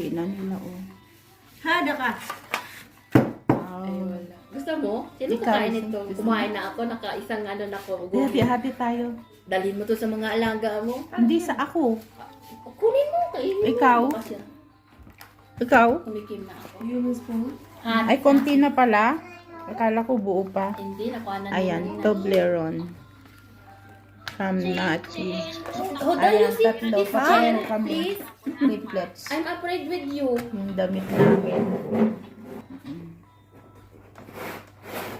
kainan nila, oh. Hada ka. Wow. Ay, wala. Gusto mo? Hindi ko Ikaw, kain gusto- ito. gusto Kumain na ako. Naka-isang ano na ako. Happy tayo. Dalhin mo to sa mga alaga mo. Hindi sa ako. Kunin mo. Kainin mo. Ikaw? Bukas yan. Ikaw? Kumikim na ako. Yung spoon? Hot Ay, konti na pala. Akala ko buo pa. Hindi. Nakuha na Ayan, nila. Toblerone. From Nachi. Oh, dahil Ayan, you see tatlo. this Papaano pen, kami. please. Triplets. I'm afraid with you. Yung damit namin.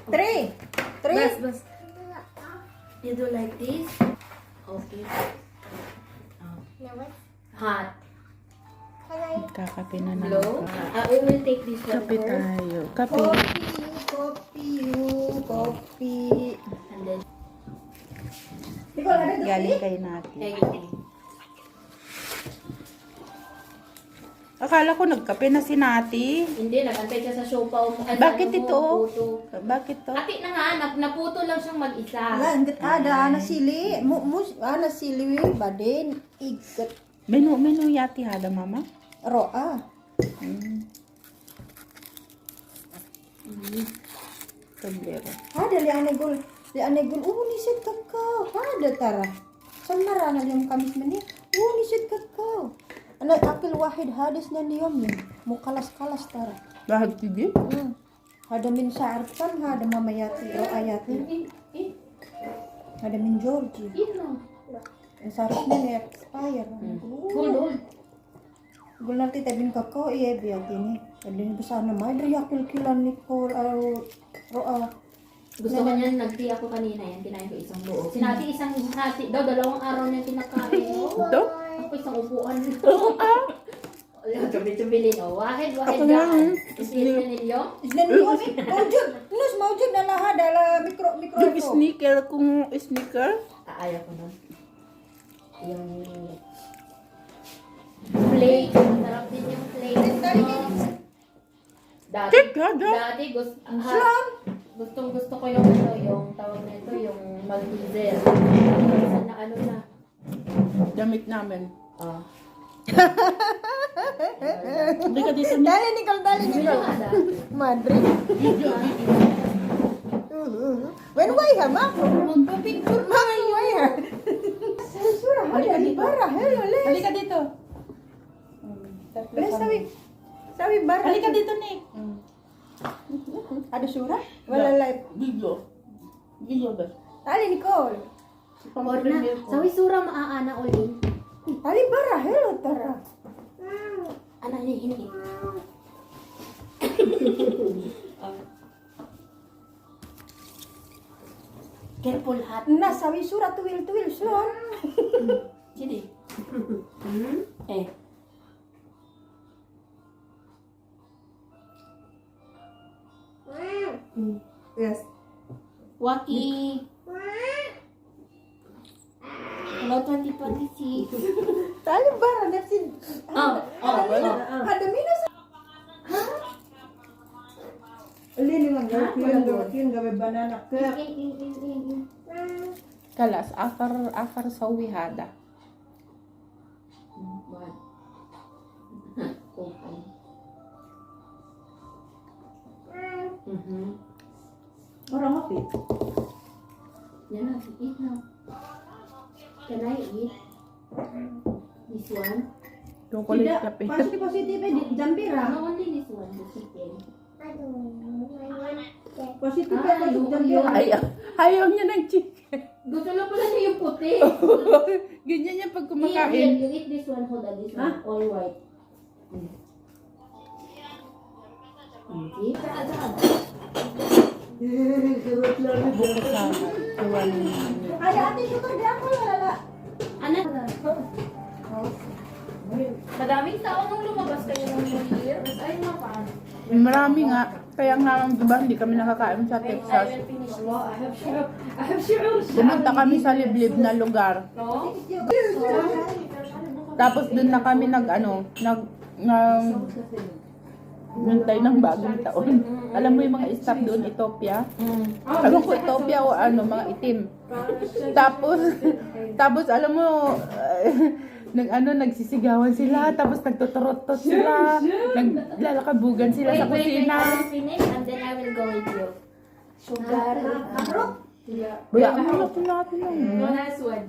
3. 3. Bas. You do like this? Okay. Hot. Kakape na Hello? naman. We will take this one Kape first. tayo. Kape. Coffee. And then, Ikaw, ada doon? Galing kay Nati. okay. Akala ko nagkape na si Nati. Hindi, nag-antay siya sa siopaw mo. Ay, Bakit ano mo, ito? puto. Bakit to? Ati na nga, naputo lang siyang mag-isa. Wala, hanggat ada. Nasili. Nasili. Badin. Igat. Menu yati hada, mama? Roa. Hmm. Toblerone. Ada li anegol. Nisit kakao. Ada tara. Samara na yung kamis mani. Nisit kakao. Ano, akil wahid hadis na niyom yun. Mukalas-kalas tara. Bakit sige? Hada min saartan, hada mamayati, roayati. Hada min Georgie. Ino. Ang sarap na ni expire. Hold. Gul nanti tabin kakao, iya biya dini. Hada ni basa na may dari akil kilan ni ko roa. Gusto ko niyan, nag-tea ako kanina yan, kinain ko isang buo. Sinati isang hati, daw dalawang araw niya kinakain. Ito? Ako isang upuan. Gabi-gabilin, oh. Wahid Ako nga, daan. Isipin ninyo? Isnan niyo kami. Maujud na lahat dala mikro Yung sneaker kung sneaker? Ayaw ko nun. Yung plate. Masarap din yung plate. Dati gusto ko yung ano, yung tawag na ito, yung Malteser. Isa na ano na. Damit namin. Ah. Hindi ka dito ni... Dali Nicole. Ada. Madrid. Video. When why ha ma? Magpa-picture Ma why ha? Sura Halika hada dito. bara. Hello les. Halika dito. Les sawi bara. Halika dito, Nick. Ada surah? Wala live. Video. Video ba? Dali Nicole. Orna, sawi sura maaana ulit. Dali bara. Hello tara. Anak niya ini. Careful hat. Na sawi surah tuwil slon. Jadi. Eh. Yes. Waki. Hello 2026. Dali bara nafsin. Ada minus. Alin nga yung gabi banana cake. Kalas, after sa wihada. Orang apa? Yan na, eat now. Can I eat? This one? Chocolate kape. Positif jambira. No, only this one, the chicken. Positif jambira. Ayaw niya ng chicken. Gusto lang pala niya yung puti. Ganyan niya pag Here, kumakain. you eat this one, hold on, this one, all white. Hindi pa agad. Buko sana. Iwan niya. Ada ate suka dia ako wala. Ano? Madaming tao nung lumabas kayo ng New Year. Ay, napan. Marami nga. Kaya nga, diba, hindi kami nakakain sa Wait, I Texas. will finish this. I have sure. Pumunta kami sa liblib na lugar. No? Tapos dun na kami nantay ng bagong taon. Alam mo yung mga staff doon, Ethiopia? Alam ko Ethiopia o mga itim. Tapos alam mo, nagsisigawan sila, tapos nagtuturot-tot sila, naglalakabugan sila sa kusina. Finish and then I will go with you. Sugar. Bayaan mo na po natin lang. Last one.